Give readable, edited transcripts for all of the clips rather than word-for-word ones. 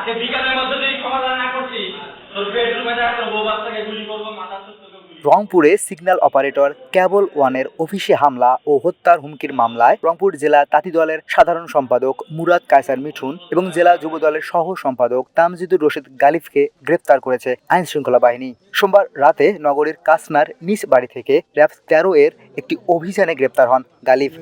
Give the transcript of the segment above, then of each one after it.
আজকে বিকালের মধ্যে যদি সমাধান না করছি তোর বেডরুমে যা তোর বউ বাচ্চাকে গুলি করবো মাথা রংপুরে সিগন্যাল অপারেটর কেবল ওয়ানের অফিসে হামলা ও হত্যার হুমকির মামলায় রংপুর জেলা তাঁতি দলের সাধারণ সম্পাদক মুরাদ কায়সার মিঠুন এবং জেলা যুব দলের সহ সম্পাদক তামজিদুর রশিদ গালিফকে গ্রেপ্তার করেছে আইন শৃঙ্খলা বাহিনী। সোমবার রাতে নগরীর কাসনার নিজ বাড়ি থেকে র্যাব 13 এর একটি অভিযানে গ্রেপ্তার হন গালিফ।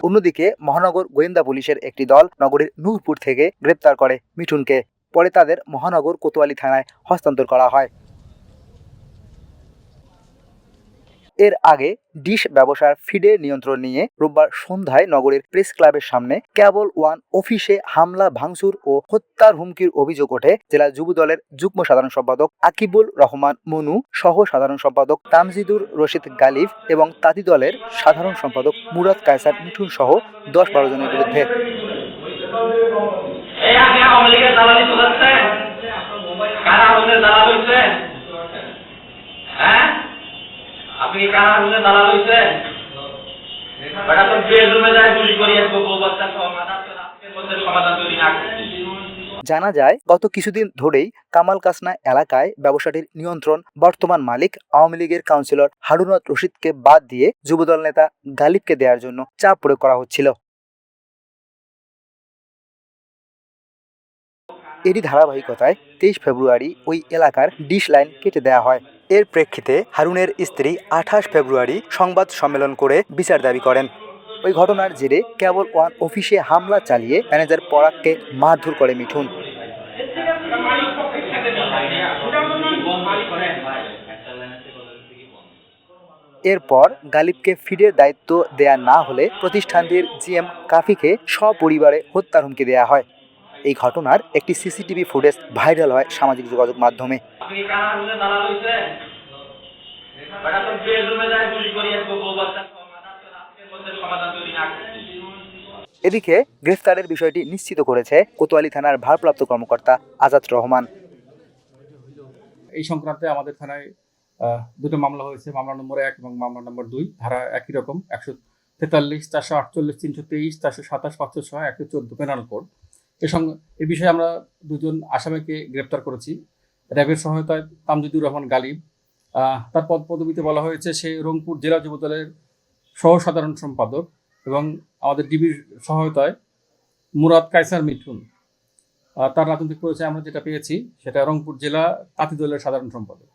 অন্যদিকে মহানগর গোয়েন্দা পুলিশের একটি দল নগরীর নূরপুর থেকে গ্রেপ্তার করে মিঠুনকে। পরে তাদের মহানগর কোতোয়ালি থানায় হস্তান্তর করা হয়। এর আগে ডিশ ব্যবসার ফিডের নিয়ন্ত্রণ নিয়ে রোববার সন্ধ্যায় নগরীর প্রেস ক্লাবের সামনে কেবল ওয়ান অফিসে হামলা ভাঙচুর ও হত্যার হুমকির অভিযোগ ওঠে জেলা যুব দলের যুগ্ম সাধারণ সম্পাদক আকিবুল রহমান মনু সহ সাধারণ সম্পাদক তামজিদুর রশিদ গালিফ এবং তাঁতি দলের সাধারণ সম্পাদক মুরাদ কায়সার মিঠুন সহ 10-12 জনের বিরুদ্ধে। আপনি কারা হলে দালাল হইছেন বেটা তো বেডরুমে যায় গুলি করি এক বউ বাচ্চা সহ মাথা আজকের মধ্যে সমাধান তৈরি না করছি। জানা যায় গত কিছুদিন ধরেই কামাল কাসনা এলাকায় ব্যবসাটির নিয়ন্ত্রণ বর্তমান মালিক আওয়ামী লীগের কাউন্সিলর হারুনাত রশিদকে বাদ দিয়ে যুবদল নেতা গালিবকে দেওয়ার জন্য চাপ প্রয়োগ করা হচ্ছিল। এরই ধারাবাহিকতায় 23 ফেব্রুয়ারি ওই এলাকার ডিশ লাইন কেটে দেওয়া হয়। এর প্রেক্ষিতে হারুনের স্ত্রী 28 ফেব্রুয়ারি সংবাদ সম্মেলন করে বিচার দাবি করেন। ওই ঘটনার জেরে কেবল ওয়ান অফিসে হামলা চালিয়ে ম্যানেজার পরাগকে মারধর করে মিঠুন। এরপর গালিবকে ফিডের দায়িত্ব দেয়া না হলে প্রতিষ্ঠানটির জিএম কাফিকে সপরিবারে হত্যার হুমকি দেওয়া হয়। এই ঘটনার একটি সিসিটিভি ফুটেজ ভাইরাল হয় সামাজিক যোগাযোগ মাধ্যমে। এদিকে গ্রেফতারের বিষয়টি নিশ্চিত করেছে কোতোয়ালি থানার ভারপ্রাপ্ত কর্মকর্তা আজাদ রহমান। এই সংক্রান্তে আমাদের থানায় দুটো মামলা হয়েছে, মামলা নম্বর 1 এবং মামলা নম্বর 2। ধারা একই রকম 143, 448, 323, 427, 506, 114 পেনাল কোড। এ বিষয়ে আমরা 2 জন আসামিকে গ্রেপ্তার করেছি র্যাবের সহায়তায়। তামজিদুর রহমান গালিব, তার পদবিতে বলা হয়েছে সে রংপুর জেলা যুবদলের সহ সাধারণ সম্পাদক, এবং আমাদের ডিবির সহায়তায় মুরাদ কায়সার মিঠুন, তার রাজনৈতিক পরিচয় আমরা যেটা পেয়েছি সেটা রংপুর জেলা তাঁতি দলের সাধারণ সম্পাদক।